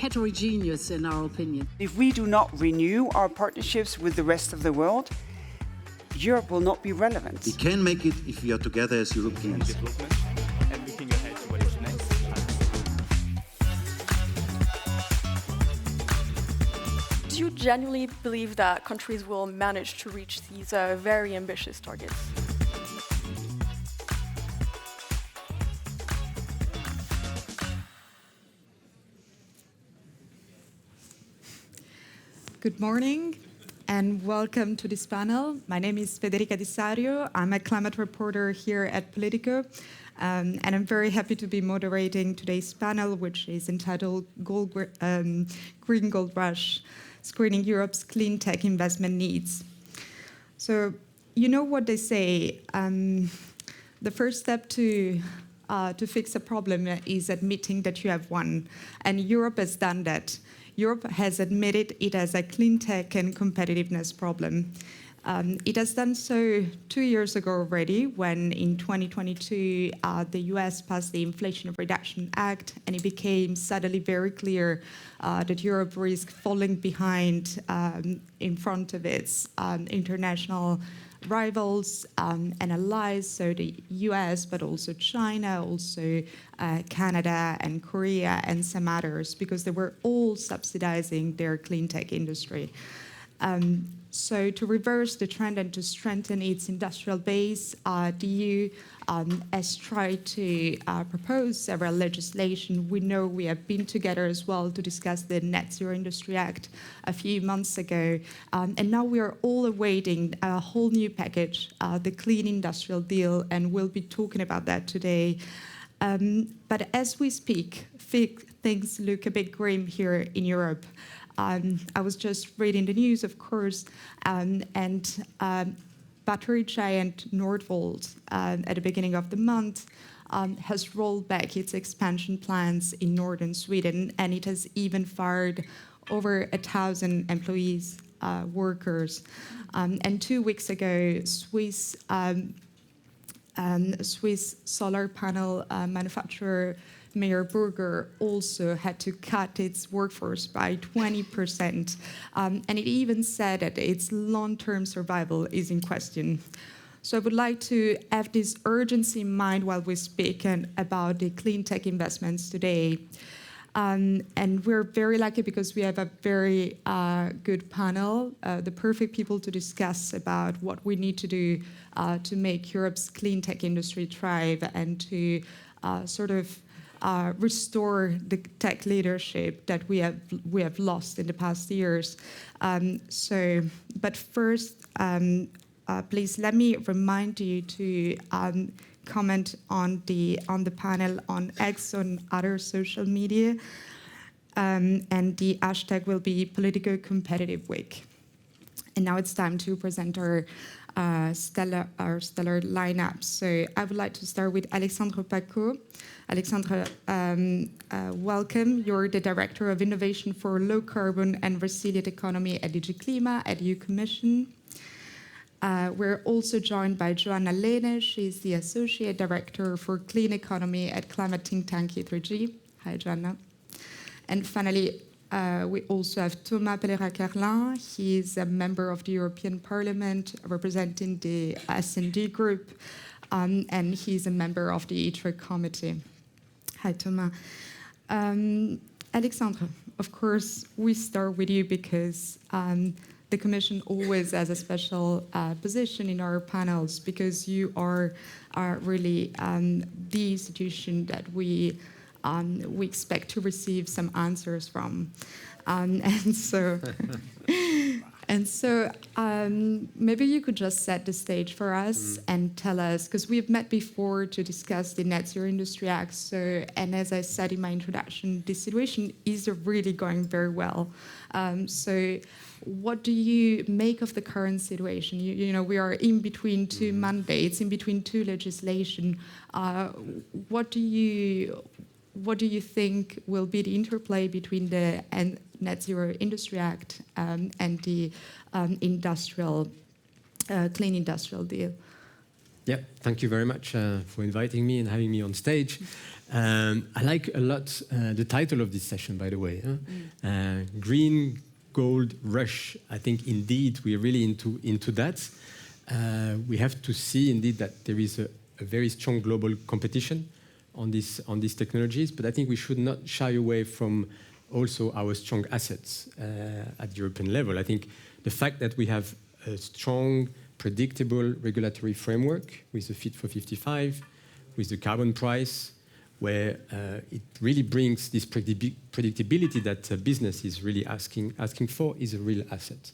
heterogeneous in our opinion. If we do not renew our partnerships with the rest of the world, Europe will not be relevant. We can make it if we are together as Europeans. And looking ahead to what is next. Do you genuinely believe that countries will manage to reach these very ambitious targets? Good morning and welcome to this panel. My name is Federica Di Sario. I'm a climate reporter here at Politico, and I'm very happy to be moderating today's panel, which is entitled Green Gold Rush, Screening Europe's Clean Tech Investment Needs. So, you know what they say, the first step to fix a problem is admitting that you have one, and Europe has done that. Europe has admitted it has a clean tech and competitiveness problem. It has done so 2 years ago already, when in 2022, the US passed the Inflation Reduction Act, and it became suddenly very clear that Europe risked falling behind in front of its international rivals and allies, so the US, but also China, also Canada and Korea and some others, because they were all subsidizing their clean tech industry. So to reverse the trend and to strengthen its industrial base, the EU has tried to propose several legislation. We know we have been together as well to discuss the Net Zero Industry Act a few months ago. And now we are all awaiting a whole new package, the Clean Industrial Deal, and we'll be talking about that today. But as we speak, things look a bit grim here in Europe. I was just reading the news, of course, and battery giant Nordvolt at the beginning of the month has rolled back its expansion plans in northern Sweden, and it has even fired over 1,000 employees, workers. And 2 weeks ago, Swiss solar panel manufacturer Meyer Burger also had to cut its workforce by 20%. And it even said that its long-term survival is in question. So I would like to have this urgency in mind while we speak about the clean tech investments today. And we're very lucky because we have a very good panel, the perfect people to discuss about what we need to do to make Europe's clean tech industry thrive and to sort of restore the tech leadership that we have lost in the past years. But first, please let me remind you to comment on the panel on X on other social media, and the hashtag will be Politico Competitive Week. And now it's time to present our stellar lineup. So I would like to start with Alexandre Pacaud. Alexandre, welcome. You're the Director of Innovation for Low Carbon and Resilient Economy at DG Klima at EU Commission. We're also joined by Joanna Lehne. She's the Associate Director for Clean Economy at climate think tank E3G. Hi, Joanna. And finally, we also have Thomas Pellerin-Carlin. He's a member of the European Parliament representing the S&D group, and he's a member of the ITRE committee. Hi, Thomas. Alexandre, of course, we start with you because the Commission always has a special position in our panels because you are really the institution that we expect to receive some answers from. And so maybe you could just set the stage for us and tell us, because we've met before to discuss the Net Zero Industry Act. So, and as I said in my introduction, the situation is really going very well. So what do you make of the current situation? You know, we are in between two mandates, in between two legislation. What do you think will be the interplay between the Net Zero Industry Act and the Clean Industrial Deal? Yeah, thank you very much for inviting me and having me on stage. I like a lot the title of this session, by the way. Green Gold Rush. I think indeed we're really into that. We have to see indeed that there is a very strong global competition on these technologies, but I think we should not shy away from also our strong assets at European level. I think the fact that we have a strong, predictable regulatory framework with the Fit for 55, with the carbon price, where it really brings this predictability that business is really asking for, is a real asset.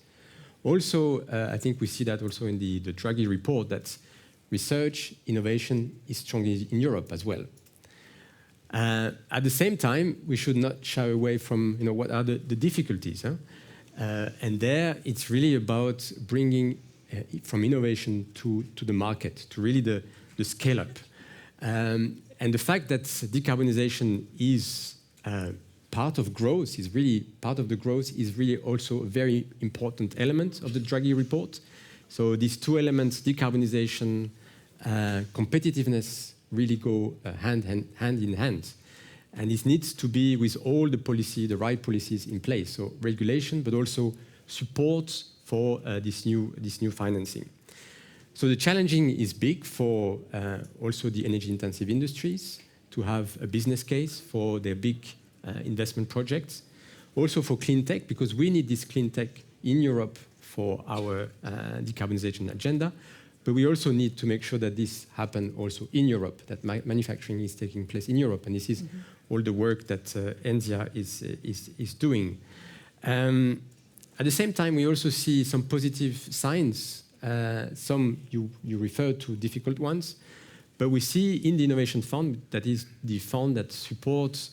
Also, I think we see that also in the Draghi report, that research, innovation is strong in Europe as well. At the same time, we should not shy away from what are the difficulties. And there, it's really about bringing from innovation to the market, to really the scale up. And the fact that decarbonization is part of growth, is really also a very important element of the Draghi report. So these two elements, decarbonization, competitiveness, really go hand in hand. And it needs to be with all the right policies in place. So regulation, but also support for this new financing. So the challenging is big for also the energy-intensive industries to have a business case for their big investment projects. Also for clean tech, because we need this clean tech in Europe for our decarbonization agenda. But we also need to make sure that this happens also in Europe, that manufacturing is taking place in Europe. And this is all the work that ENZIA is doing. At the same time, we also see some positive signs. Some you refer to difficult ones. But we see in the Innovation Fund, that is the fund that supports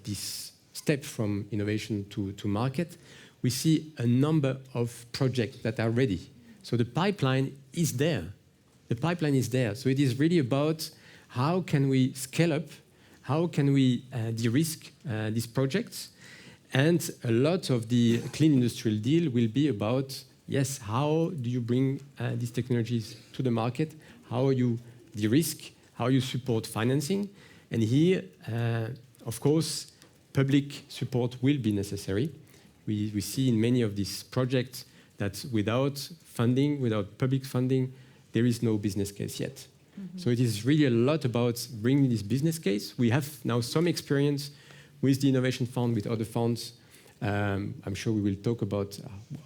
this step from innovation to market, we see a number of projects that are ready. So the pipeline is there. The pipeline is there. So it is really about how can we scale up, how can we de-risk these projects. And a lot of the Clean Industrial Deal will be about, yes, how do you bring these technologies to the market, how you de-risk, how you support financing. And here, of course, public support will be necessary. We see in many of these projects that without funding, without public funding, there is no business case yet. So it is really a lot about bringing this business case. We have now some experience with the Innovation Fund, with other funds. I'm sure we will talk about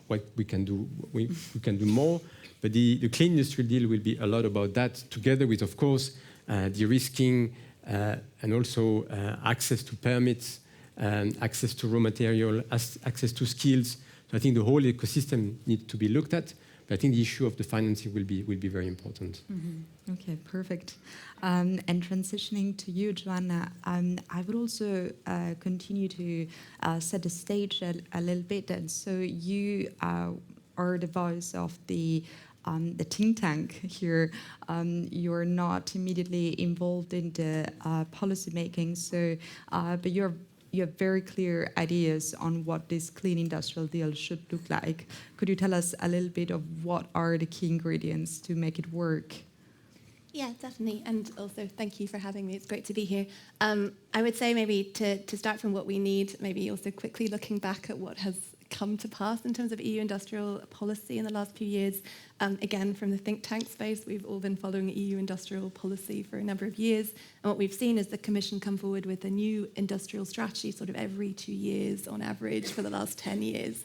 what we can do. We can do more. But the Clean Industrial Deal will be a lot about that, together with, of course, de-risking and also access to permits, access to raw material, access to skills. So I think the whole ecosystem needs to be looked at. But I think the issue of the financing will be very important. Okay, perfect. And transitioning to you, Joanna, I would also continue to set the stage a little bit. And so you are the voice of the think tank here. You're not immediately involved in the policy making, so but you have very clear ideas on what this clean industrial deal should look like. Could you tell us a little bit of what are the key ingredients to make it work? Yeah, definitely. And also, thank you for having me. It's great to be here. I would say maybe to start from what we need, maybe also quickly looking back at what has come to pass in terms of EU industrial policy in the last few years. Again, from the think tank space, we've all been following EU industrial policy for a number of years. And what we've seen is the Commission come forward with a new industrial strategy sort of every 2 years on average for the last 10 years.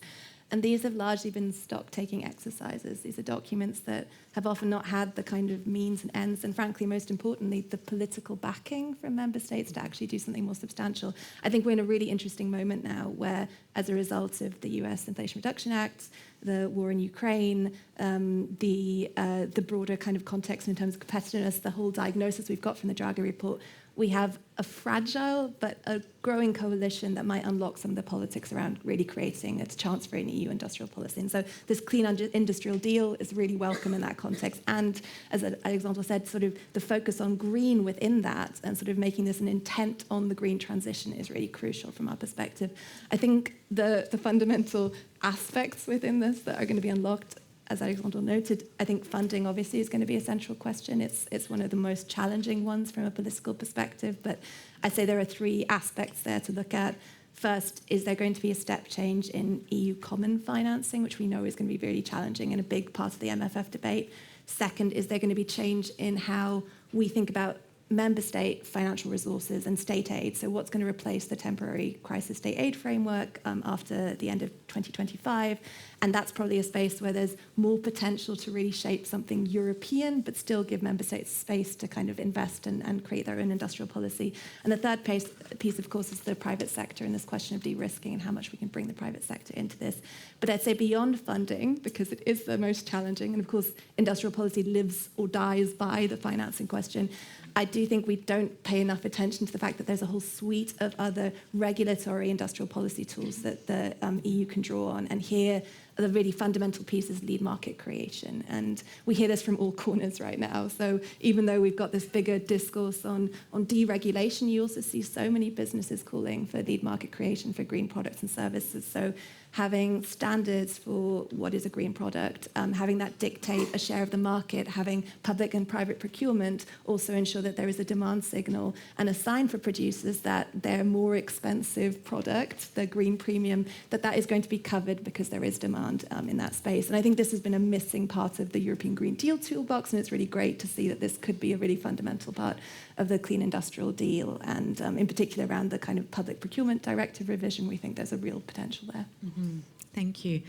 And these have largely been stock-taking exercises. These are documents that have often not had the kind of means and ends, and frankly, most importantly, the political backing from member states to actually do something more substantial. I think we're in a really interesting moment now where, as a result of the US Inflation Reduction Act, the war in Ukraine, the broader kind of context in terms of competitiveness, the whole diagnosis we've got from the Draghi report, we have a fragile but a growing coalition that might unlock some of the politics around really creating a chance for an EU industrial policy. And so this clean industrial deal is really welcome in that context. And as Alexandre said, sort of the focus on green within that and sort of making this an intent on the green transition is really crucial from our perspective. I think the fundamental aspects within this that are going to be unlocked as Alexandre noted, I think funding obviously is going to be a central question. It's one of the most challenging ones from a political perspective, but I'd say there are three aspects there to look at. First, is there going to be a step change in EU common financing, which we know is going to be really challenging and a big part of the MFF debate? Second, is there going to be change in how we think about member state financial resources and state aid? So what's going to replace the temporary crisis state aid framework after the end of 2025? And that's probably a space where there's more potential to really shape something European, but still give member states space to kind of invest and create their own industrial policy. And the third piece, of course, is the private sector and this question of de-risking and how much we can bring the private sector into this. But I'd say beyond funding, because it is the most challenging, and of course, industrial policy lives or dies by the financing question, I do think we don't pay enough attention to the fact that there's a whole suite of other regulatory industrial policy tools that the EU can draw on. And here, the really fundamental piece is lead market creation. And we hear this from all corners right now. So even though we've got this bigger discourse on deregulation, you also see so many businesses calling for lead market creation for green products and services. So having standards for what is a green product, having that dictate a share of the market, having public and private procurement also ensure that there is a demand signal and a sign for producers that their more expensive product, the green premium, that is going to be covered because there is demand in that space. And I think this has been a missing part of the European Green Deal toolbox, and it's really great to see that this could be a really fundamental part of the Clean Industrial Deal, and in particular around the kind of public procurement directive revision, we think there's a real potential there. Mm-hmm. Thank you.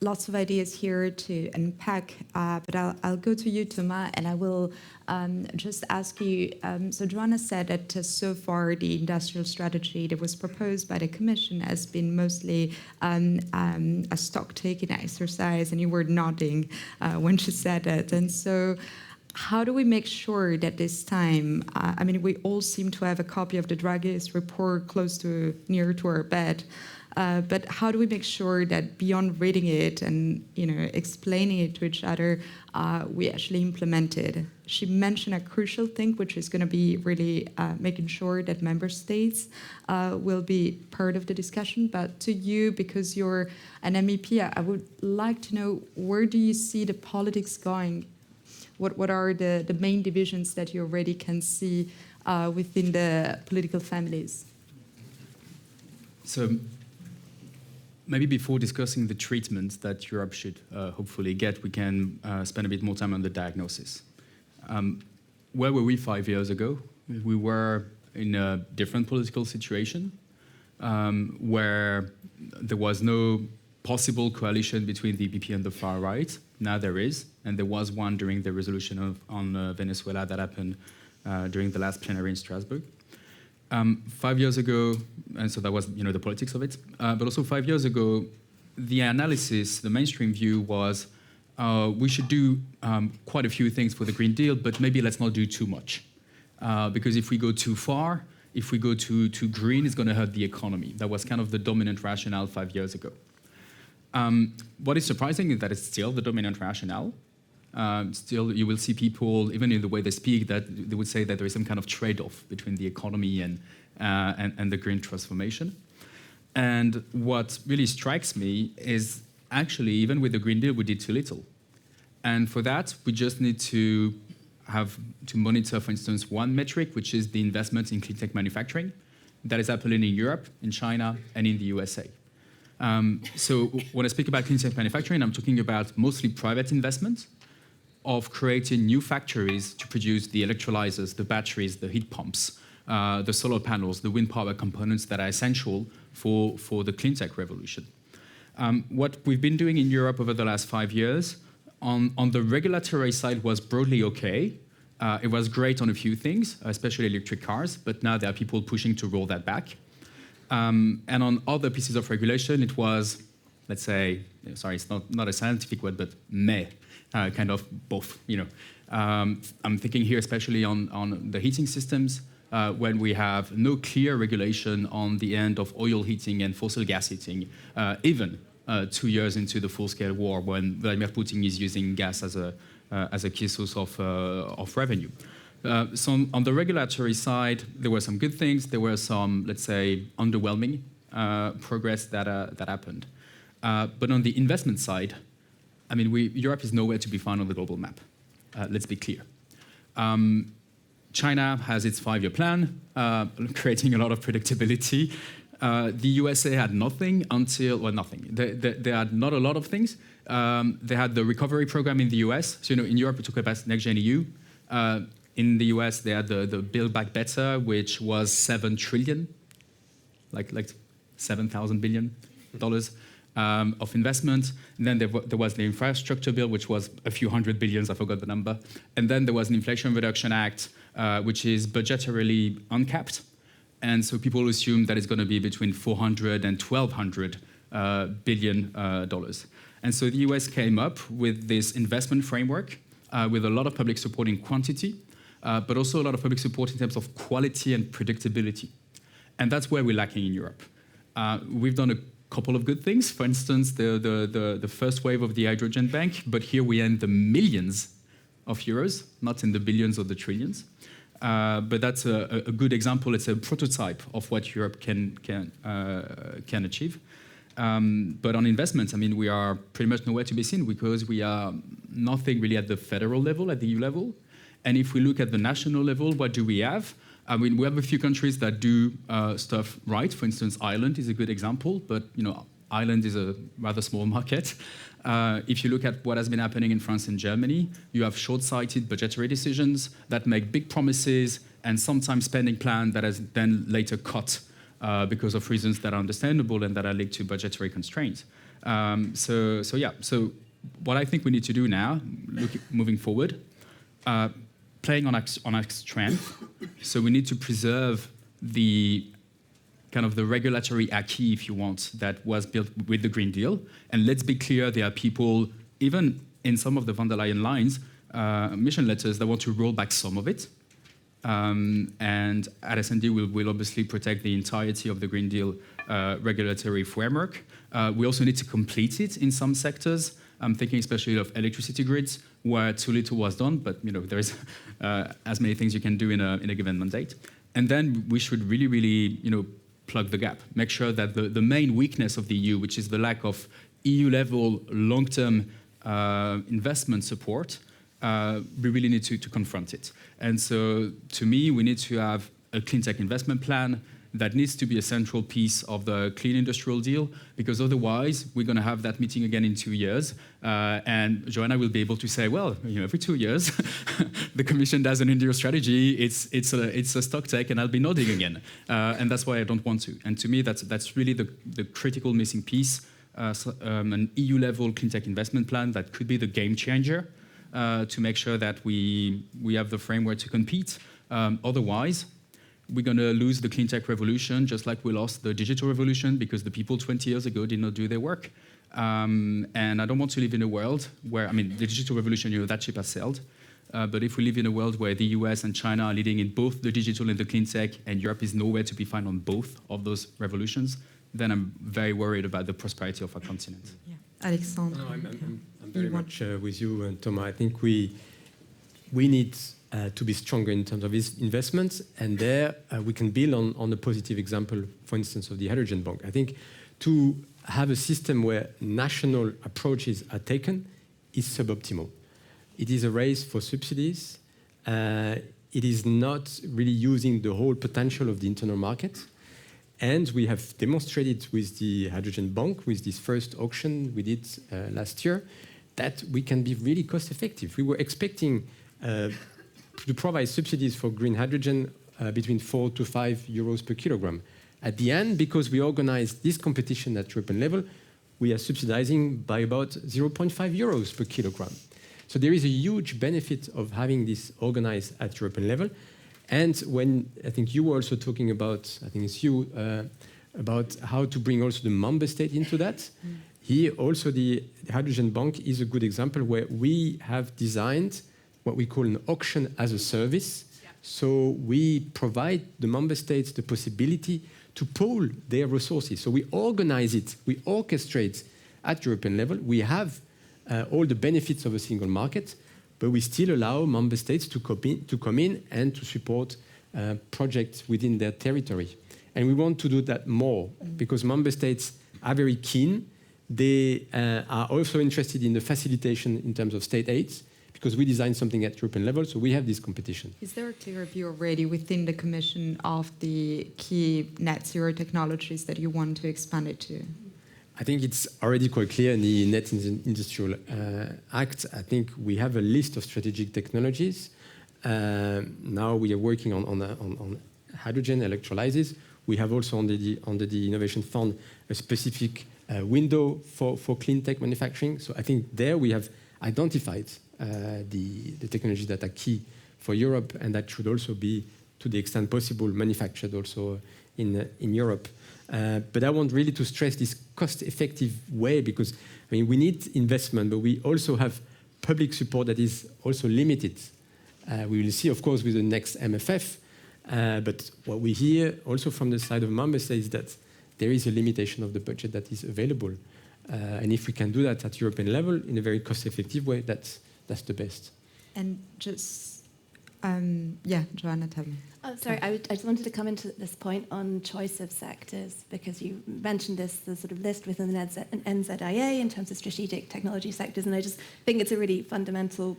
Lots of ideas here to unpack, but I'll go to you, Thomas, and I will just ask you, so Joanna said that so far the industrial strategy that was proposed by the Commission has been mostly a stock-taking exercise, and you were nodding when she said that. And so how do we make sure that this time, I mean, we all seem to have a copy of the Draghi's report near to our bed, but how do we make sure that beyond reading it and explaining it to each other, we actually implement it? She mentioned a crucial thing, which is going to be really making sure that member states will be part of the discussion. But to you, because you're an MEP, I would like to know, where do you see the politics going? What are the main divisions that you already can see within the political families? So maybe before discussing the treatment that Europe should hopefully get, we can spend a bit more time on the diagnosis. Where were we 5 years ago? We were in a different political situation where there was no possible coalition between the EPP and the far right. Now there is, and there was one during the resolution on Venezuela that happened during the last plenary in Strasbourg. 5 years ago, and so that was the politics of it, but also 5 years ago, the analysis, the mainstream view was we should do quite a few things for the Green Deal, but maybe let's not do too much. Because if we go too far, if we go too green, it's going to hurt the economy. That was kind of the dominant rationale 5 years ago. What is surprising is that it's still the dominant rationale. Still, you will see people, even in the way they speak, that they would say that there is some kind of trade-off between the economy and the green transformation. And what really strikes me is actually, even with the Green Deal, we did too little. And for that, we just need to monitor, for instance, one metric, which is the investment in clean tech manufacturing. That is happening in Europe, in China, and in the USA. So when I speak about clean tech manufacturing, I'm talking about mostly private investment of creating new factories to produce the electrolyzers, the batteries, the heat pumps, the solar panels, the wind power components that are essential for the clean tech revolution. What we've been doing in Europe over the last 5 years, on the regulatory side, was broadly okay. It was great on a few things, especially electric cars, but now there are people pushing to roll that back. And on other pieces of regulation, it was, let's say, sorry, it's not a scientific word, but kind of both. I'm thinking here especially on the heating systems, when we have no clear regulation on the end of oil heating and fossil gas heating, even 2 years into the full-scale war, when Vladimir Putin is using gas as a key source of revenue. So on the regulatory side, there were some good things. There were some, let's say, underwhelming progress that happened. But on the investment side, I mean, Europe is nowhere to be found on the global map. Let's be clear. China has its 5-year plan, creating a lot of predictability. The USA had nothing until, well, nothing. They had not a lot of things. They had the recovery program in the US. So, in Europe, we talk about Next Gen EU. In the US, they had the Build Back Better, which was $7 trillion, like $7,000 billion of investment. And then there was the infrastructure bill, which was a few hundred billions, I forgot the number. And then there was an Inflation Reduction Act, which is budgetarily uncapped. And so people assume that it's going to be between $400 and $1,200 billion. And so the US came up with this investment framework with a lot of public support in quantity, but also a lot of public support in terms of quality and predictability. And that's where we're lacking in Europe. We've done a couple of good things. For instance, the first wave of the hydrogen bank, but here we are in the millions of euros, not in the billions or the trillions. But that's a good example. It's a prototype of what Europe can achieve. But on investments, I mean, we are pretty much nowhere to be seen because we are nothing really at the federal level, at the EU level. And if we look at the national level, what do we have? I mean, we have a few countries that do stuff right. For instance, Ireland is a good example, but Ireland is a rather small market. If you look at what has been happening in France and Germany, you have short-sighted budgetary decisions that make big promises and sometimes spending plan that is then later cut because of reasons that are understandable and that are linked to budgetary constraints. So what I think we need to do now, moving forward, playing on our strength. So we need to preserve the kind of the regulatory acquis, if you want, that was built with the Green Deal. And let's be clear, there are people, even in some of the von der Leyen lines, mission letters, that want to roll back some of it. And at S&D, we'll obviously protect the entirety of the Green Deal regulatory framework. We also need to complete it in some sectors. I'm thinking especially of electricity grids, where too little was done, but there is as many things you can do in a given mandate. And then we should really, plug the gap. Make sure that the main weakness of the EU, which is the lack of EU-level long-term investment support, we really need to confront it. And so, to me, we need to have a clean tech investment plan that needs to be a central piece of the clean industrial deal, because otherwise we're going to have that meeting again in 2 years, and Joanna will be able to say, well, every 2 years the Commission does an India strategy. It's a stock take, and I'll be nodding again, and that's why I don't want to. And to me, that's really the critical missing piece. An EU-level clean tech investment plan that could be the game changer to make sure that we have the framework to compete. Otherwise, we're going to lose the clean tech revolution, just like we lost the digital revolution because the people 20 years ago did not do their work. And I don't want to live in a world where, the digital revolution, that ship has sailed. But if we live in a world where the US and China are leading in both the digital and the clean tech, and Europe is nowhere to be found on both of those revolutions, then I'm very worried about the prosperity of our continent. Yeah. Alexandre. No, I'm very much with you, Thomas. I think we need to be stronger in terms of investments, and there we can build on a positive example, for instance, of the hydrogen bank. I think to have a system where national approaches are taken is suboptimal. It is a race for subsidies. It is not really using the whole potential of the internal market. And we have demonstrated with the hydrogen bank, with this first auction we did last year, that we can be really cost effective. We were expecting to provide subsidies for green hydrogen between 4 to 5 euros per kilogram. At the end, because we organized this competition at European level, we are subsidizing by about 0.5 euros per kilogram. So there is a huge benefit of having this organized at European level. And when I think you were also talking about, I think it's you, about how to bring also the member state into that. Here also the hydrogen bank is a good example where we have designed what we call an auction as a service. Yeah. So we provide the member states the possibility to pool their resources. So we organize it, we orchestrate at European level. We have all the benefits of a single market, but we still allow member states to come in and to support projects within their territory. And we want to do that more because member states are very keen. they are also interested in the facilitation in terms of state aids, because we design something at European level, so we have this competition. Is there a clear view already within the Commission of the key net zero technologies that you want to expand it to? I think it's already quite clear in the Net Industrial Act. I think we have a list of strategic technologies. Now we are working on hydrogen electrolysis. We have also under the Innovation Fund a specific window for clean tech manufacturing. So I think there we have identified the technologies that are key for Europe, and that should also be, to the extent possible, manufactured also in Europe. But I want really to stress this cost-effective way, because I mean we need investment, but we also have public support that is also limited. We will see, of course, with the next MFF. But what we hear also from the side of member states is that there is a limitation of the budget that is available. And if we can do that at European level in a very cost-effective way, that's the best. And just, Joanna, tell me. Oh, sorry, I just wanted to come into this point on choice of sectors, because you mentioned the sort of list within the NZIA in terms of strategic technology sectors, and I just think it's a really fundamental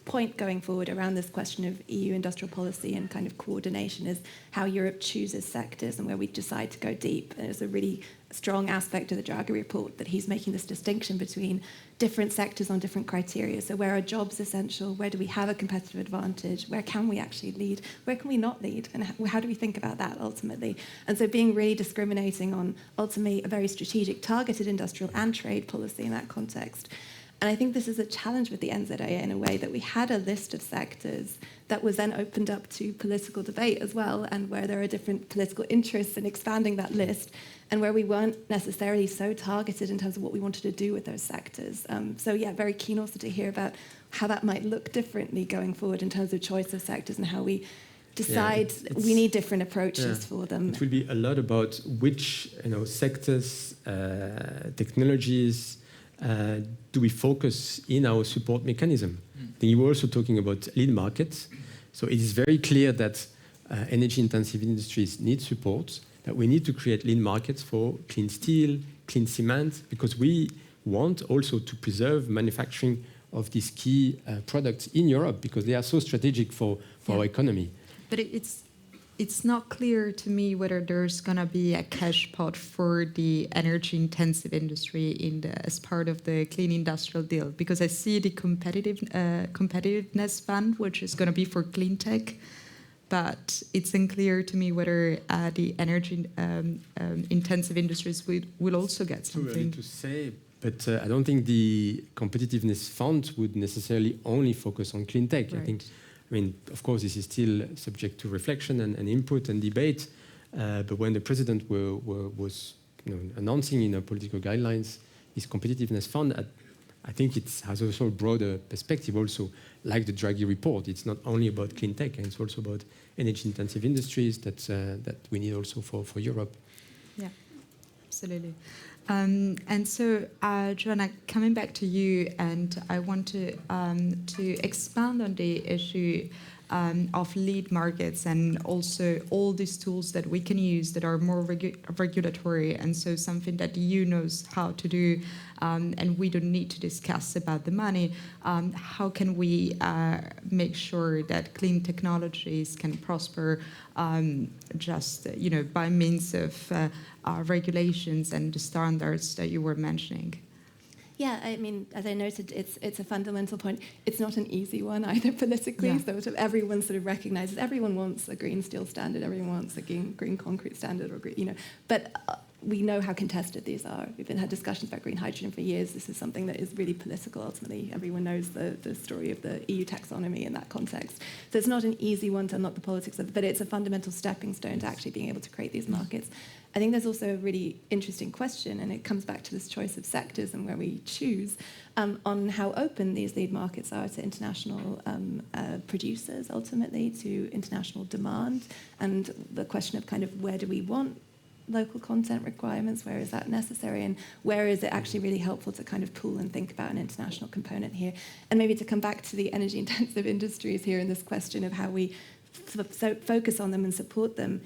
point going forward around this question of EU industrial policy and kind of coordination is how Europe chooses sectors and where we decide to go deep. And it's a really strong aspect of the Draghi report that he's making this distinction between different sectors on different criteria. So where are jobs essential? Where do we have a competitive advantage? Where can we actually lead? Where can we not lead? And how do we think about that ultimately? And so being really discriminating on ultimately a very strategic, targeted industrial and trade policy in that context. And I think this is a challenge with the NZIA in a way that we had a list of sectors that was then opened up to political debate as well, and where there are different political interests in expanding that list, and where we weren't necessarily so targeted in terms of what we wanted to do with those sectors. So yeah, very keen also to hear about how that might look differently going forward in terms of choice of sectors and how we decide we need different approaches for them. It will be a lot about which sectors, technologies, do we focus in our support mechanism? Then you were also talking about lead markets. So it is very clear that energy-intensive industries need support, that we need to create lead markets for clean steel, clean cement, because we want also to preserve manufacturing of these key products in Europe, because they are so strategic for our economy. But it's not clear to me whether there's going to be a cash pot for the energy-intensive industry as part of the Clean Industrial Deal, because I see the competitiveness fund, which is going to be for clean tech, but it's unclear to me whether the energy-intensive industries will also get something. Too early to say, but I don't think the competitiveness fund would necessarily only focus on clean tech. Right. I mean, of course, this is still subject to reflection and input and debate. But when the president was announcing in our political guidelines his competitiveness fund, I think it has also a broader perspective. Also, like the Draghi report, it's not only about clean tech; it's also about energy-intensive industries that we need also for Europe. Yeah, absolutely. And so, Joanna, coming back to you, and I want to expand on the issue of lead markets and also all these tools that we can use that are more regulatory, and so something that the EU knows how to do, and we don't need to discuss about the money. How can we make sure that clean technologies can prosper just by means of regulations and the standards that you were mentioning? Yeah, I mean, as I noted, it's a fundamental point. It's not an easy one either politically. Yeah. So everyone sort of recognizes everyone wants a green steel standard, everyone wants a green concrete standard, or green, But we know how contested these are. We've had discussions about green hydrogen for years. This is something that is really political. Ultimately, everyone knows the story of the EU taxonomy in that context. So it's not an easy one to unlock the politics of, but it's a fundamental stepping stone to actually being able to create these markets. I think there's also a really interesting question, and it comes back to this choice of sectors and where we choose, on how open these lead markets are to international producers, ultimately, to international demand, and the question of kind of where do we want local content requirements, where is that necessary, and where is it actually really helpful to kind of pool and think about an international component here. And maybe to come back to the energy-intensive industries here in this question of how we focus on them and support them,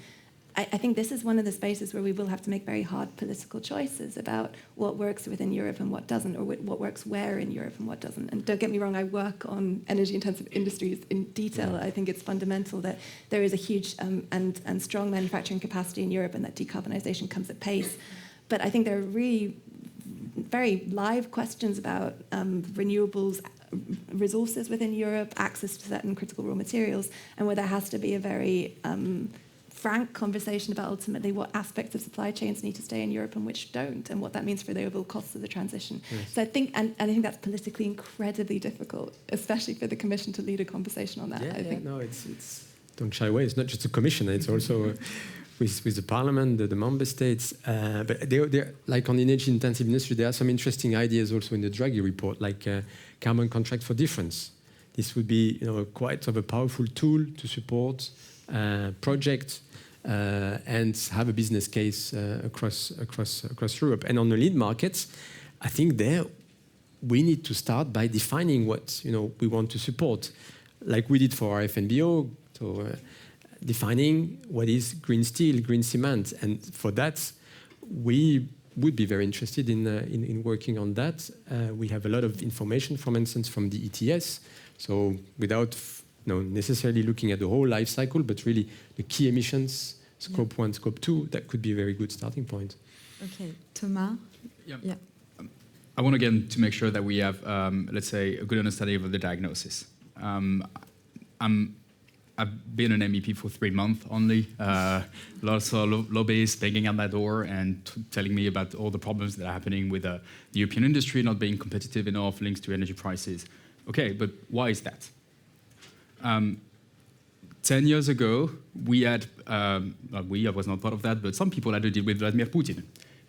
I think this is one of the spaces where we will have to make very hard political choices about what works within Europe and what doesn't, or what works where in Europe and what doesn't. And don't get me wrong, I work on energy-intensive industries in detail. I think it's fundamental that there is a huge and strong manufacturing capacity in Europe and that decarbonisation comes at pace. But I think there are really very live questions about renewables, resources within Europe, access to certain critical raw materials, and where there has to be a very frank conversation about ultimately what aspects of supply chains need to stay in Europe and which don't, and what that means for the overall costs of the transition. Yes. So I think, and I think that's politically incredibly difficult, especially for the Commission to lead a conversation on that. I think. No, it's don't shy away. It's not just the Commission; it's also with the Parliament, the member states. But they're like on the energy-intensive industry, there are some interesting ideas also in the Draghi report, like carbon contract for difference. This would be, quite of a powerful tool to support projects. And have a business case across Europe. And on the lead markets, I think there we need to start by defining what we want to support, like we did for our FNBO. So defining what is green steel, green cement, and for that we would be very interested in working on that. We have a lot of information, for instance, from the ETS. So without necessarily looking at the whole life cycle, but really the key emissions, scope 1, scope 2, that could be a very good starting point. Okay, Thomas? Yeah. I want again to make sure that we have, let's say, a good understanding of the diagnosis. I've been an MEP for 3 months only. Lots of lobbyists banging on that door and telling me about all the problems that are happening with the European industry not being competitive enough, links to energy prices. Okay, but why is that? 10 years ago, we had, I was not part of that, but some people had to deal with Vladimir Putin,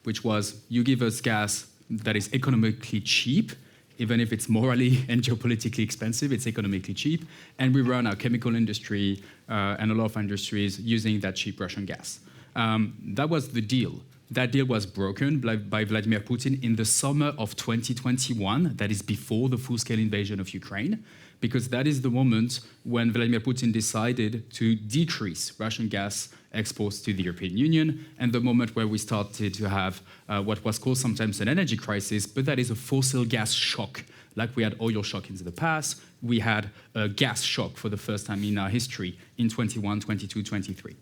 which was, you give us gas that is economically cheap, even if it's morally and geopolitically expensive, it's economically cheap, and we run our chemical industry and a lot of industries using that cheap Russian gas. That was the deal. That deal was broken by Vladimir Putin in the summer of 2021, that is before the full-scale invasion of Ukraine, because that is the moment when Vladimir Putin decided to decrease Russian gas exports to the European Union, and the moment where we started to have what was called sometimes an energy crisis, but that is a fossil gas shock. Like we had oil shock in the past, we had a gas shock for the first time in our history in 21, 22, 23.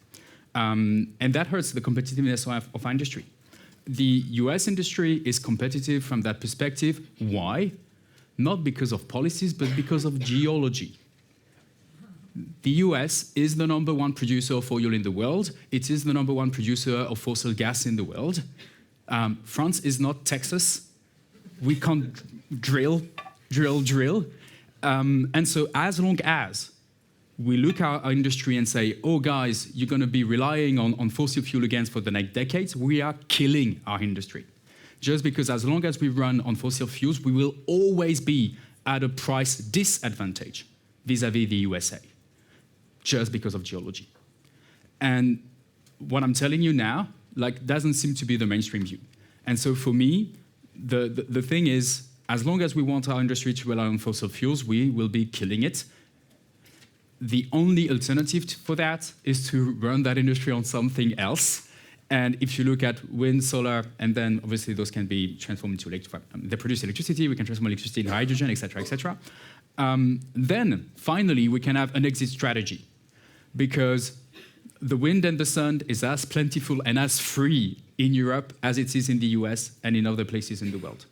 And that hurts the competitiveness of our industry. The US industry is competitive from that perspective. Why? Not because of policies, but because of geology. The US is the #1 producer of oil in the world. It is the #1 producer of fossil gas in the world. France is not Texas. We can't drill. And so as long as we look at our industry and say, oh, guys, you're going to be relying on fossil fuel again for the next decades, we are killing our industry. Just because as long as we run on fossil fuels, we will always be at a price disadvantage vis-à-vis the USA, just because of geology. And what I'm telling you now, doesn't seem to be the mainstream view. And so for me, the thing is, as long as we want our industry to rely on fossil fuels, we will be killing it. The only alternative for that is to run that industry on something else. And if you look at wind, solar, and then obviously those can be transformed into they produce electricity, we can transform electricity into hydrogen, et cetera, then finally we can have an exit strategy, because the wind and the sun is as plentiful and as free in Europe as it is in the US and in other places in the world.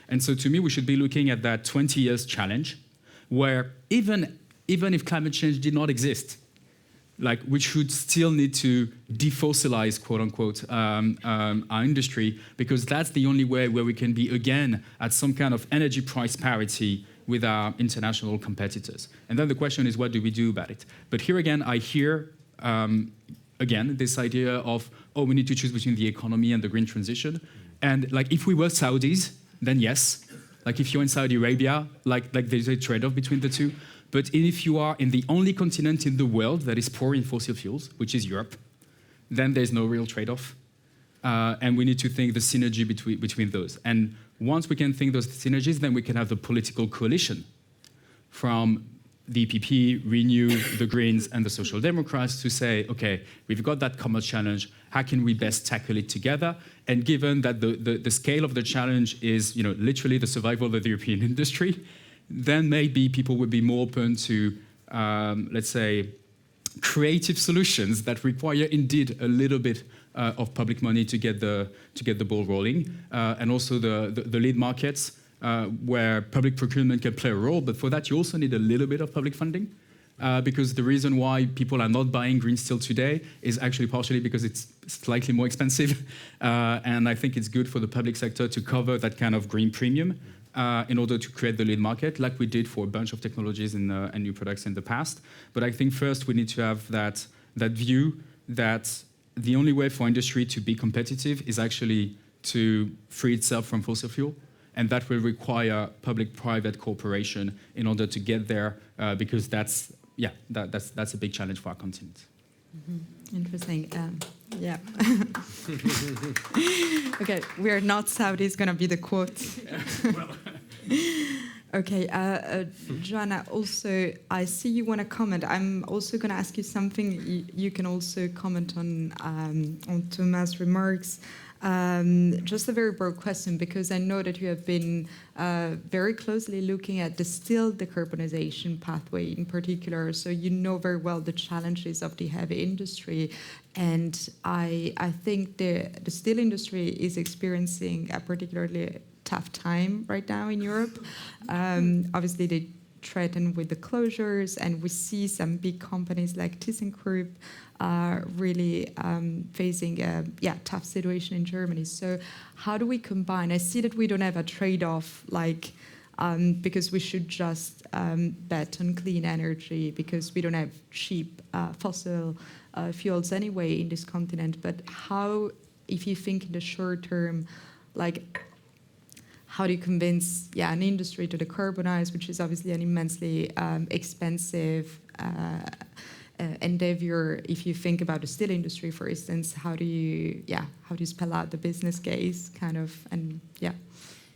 And so to me, we should be looking at that 20 years challenge, where even if climate change did not exist, we should still need to defossilize, quote unquote, our industry, because that's the only way where we can be again at some kind of energy price parity with our international competitors. And then the question is, what do we do about it? But here again, I hear, again, this idea of, oh, we need to choose between the economy and the green transition. And if we were Saudis, then yes. If you're in Saudi Arabia, there's a trade-off between the two. But if you are in the only continent in the world that is poor in fossil fuels, which is Europe, then there's no real trade-off. And we need to think the synergy between those. And once we can think those synergies, then we can have the political coalition from the EPP, Renew, the Greens, and the Social Democrats to say, okay, we've got that common challenge. How can we best tackle it together? And given that the scale of the challenge is, literally the survival of the European industry, then maybe people would be more open to, let's say, creative solutions that require indeed a little bit of public money to get the ball rolling, and also the lead markets. Where public procurement can play a role, but for that you also need a little bit of public funding, because the reason why people are not buying green steel today is actually partially because it's slightly more expensive, and I think it's good for the public sector to cover that kind of green premium in order to create the lead market, like we did for a bunch of technologies and new products in the past. But I think first we need to have that view that the only way for industry to be competitive is actually to free itself from fossil fuel. And that will require public-private cooperation in order to get there, because that's a big challenge for our continent. Mm-hmm. Interesting. Yeah. Okay, we are not Saudi is going to be the quote. Okay, Joanna, also, I see you want to comment. I'm also going to ask you something. You can also comment on Thomas' remarks. Just a very broad question, because I know that you have been very closely looking at the steel decarbonization pathway in particular, so you know very well the challenges of the heavy industry. And I think the steel industry is experiencing a particularly tough time right now in Europe. Obviously, they threaten with the closures, and we see some big companies like ThyssenKrupp really facing a tough situation in Germany. So how do we combine? I see that we don't have a trade-off, because we should just bet on clean energy, because we don't have cheap fossil fuels anyway in this continent. But how, if you think in the short term, how do you convince an industry to decarbonize, which is obviously an immensely expensive endeavor? If you think about the steel industry, for instance, how do you spell out the business case,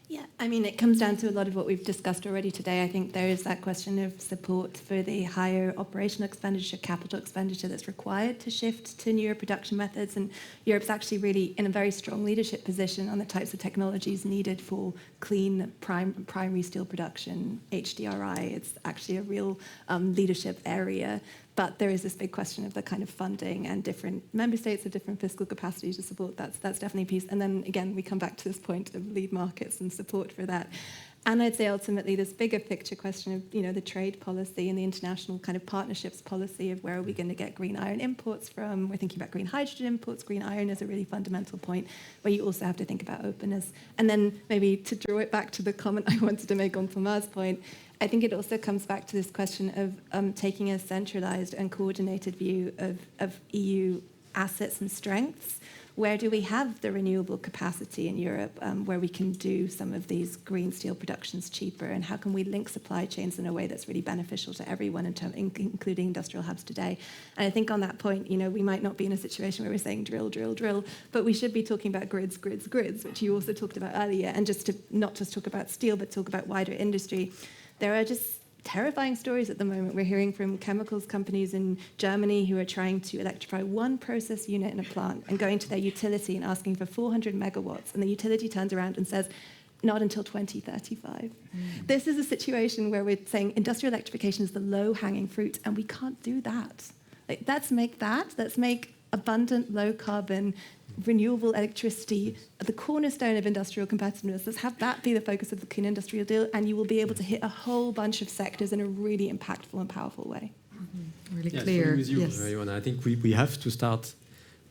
Yeah, I mean, it comes down to a lot of what we've discussed already today. I think there is that question of support for the higher operational expenditure, capital expenditure that's required to shift to newer production methods. And Europe's actually really in a very strong leadership position on the types of technologies needed for clean primary steel production, HDRI. It's actually a real leadership area. But there is this big question of the kind of funding, and different member states have different fiscal capacity to support. That's definitely a piece. And then again, we come back to this point of lead markets and support for that. And I'd say ultimately this bigger picture question of, the trade policy and the international kind of partnerships policy of where are we going to get green iron imports from. We're thinking about green hydrogen imports. Green iron is a really fundamental point where you also have to think about openness. And then maybe to draw it back to the comment I wanted to make on Thomas' point, I think it also comes back to this question of taking a centralized and coordinated view of EU assets and strengths. Where do we have the renewable capacity in Europe where we can do some of these green steel productions cheaper? And how can we link supply chains in a way that's really beneficial to everyone, including industrial hubs today? And I think on that point, we might not be in a situation where we're saying drill, drill, drill, but we should be talking about grids, grids, grids, which you also talked about earlier. And just to not just talk about steel, but talk about wider industry. There are just terrifying stories at the moment. We're hearing from chemicals companies in Germany who are trying to electrify one process unit in a plant and going to their utility and asking for 400 megawatts. And the utility turns around and says, not until 2035. This is a situation where we're saying industrial electrification is the low-hanging fruit, and we can't do that. Let's make abundant, low-carbon, renewable electricity the cornerstone of industrial competitiveness. Let's have that be the focus of the Clean Industrial Deal, and you will be able to hit a whole bunch of sectors in a really impactful and powerful way. Mm-hmm. Really clear. With you, yes. Joanna. I think we have to start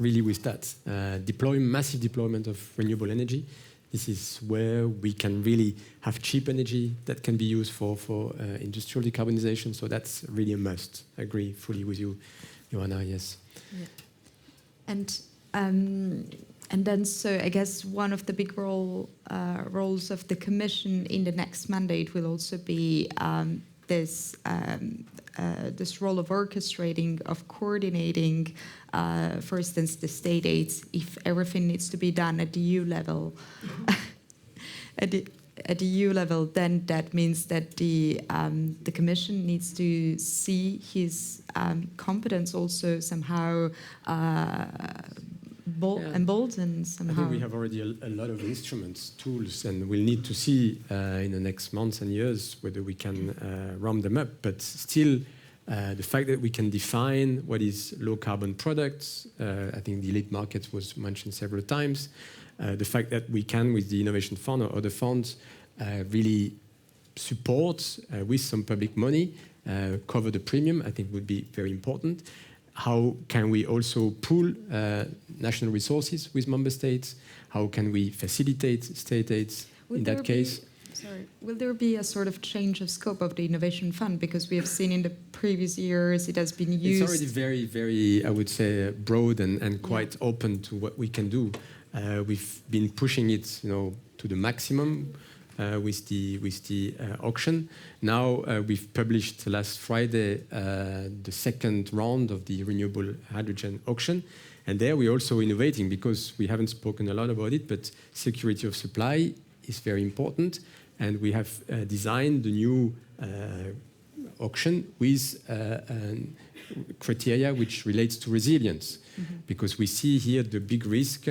really with that. Massive deployment of renewable energy. This is where we can really have cheap energy that can be used for industrial decarbonization. So that's really a must. I agree fully with you, Joanna, yes. Yeah. And then, so I guess one of the big roles of the Commission in the next mandate will also be this role of orchestrating, of coordinating, for instance, the state aids, if everything needs to be done at the EU level. at EU level, then that means that the Commission needs to see his competence also somehow emboldened somehow. I think we have already a lot of instruments, tools, and we'll need to see in the next months and years whether we can ramp them up. But still, the fact that we can define what is low-carbon products, I think the elite market was mentioned several times. The fact that we can, with the Innovation Fund or other funds, really support with some public money, cover the premium, I think would be very important. How can we also pool national resources with member states? How can we facilitate state aids in that case? Will there be a sort of change of scope of the Innovation Fund? Because we have seen in the previous years it has been used. It's already very, very, I would say, broad and quite open to what we can do. We've been pushing it, to the maximum with the auction. Now we've published last Friday the second round of the renewable hydrogen auction. And there we're also innovating because we haven't spoken a lot about it, but security of supply is very important. And we have designed the new auction with criteria which relates to resilience. Because we see here the big risk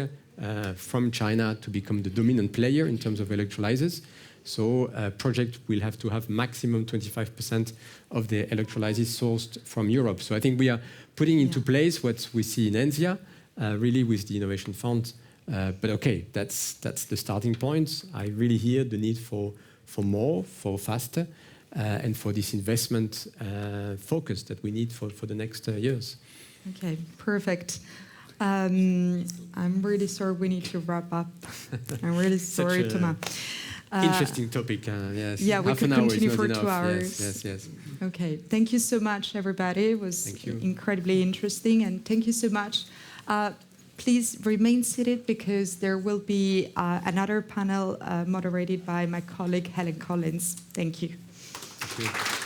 from China to become the dominant player in terms of electrolyzers. So a project will have to have maximum 25% of the electrolyzers sourced from Europe. So I think we are putting into place what we see in ENSIA, really with the Innovation Fund. But okay, that's the starting point. I really hear the need for more, for faster, and for this investment focus that we need for the next years. Okay, perfect. I'm really sorry we need to wrap up. I'm really sorry, Thomas. Interesting topic, yes. Yeah, we could continue for 2 hours. Yes. Okay, thank you so much, everybody. It was incredibly interesting, and thank you so much. Please remain seated because there will be another panel moderated by my colleague Helen Collins. Thank you. Thank you.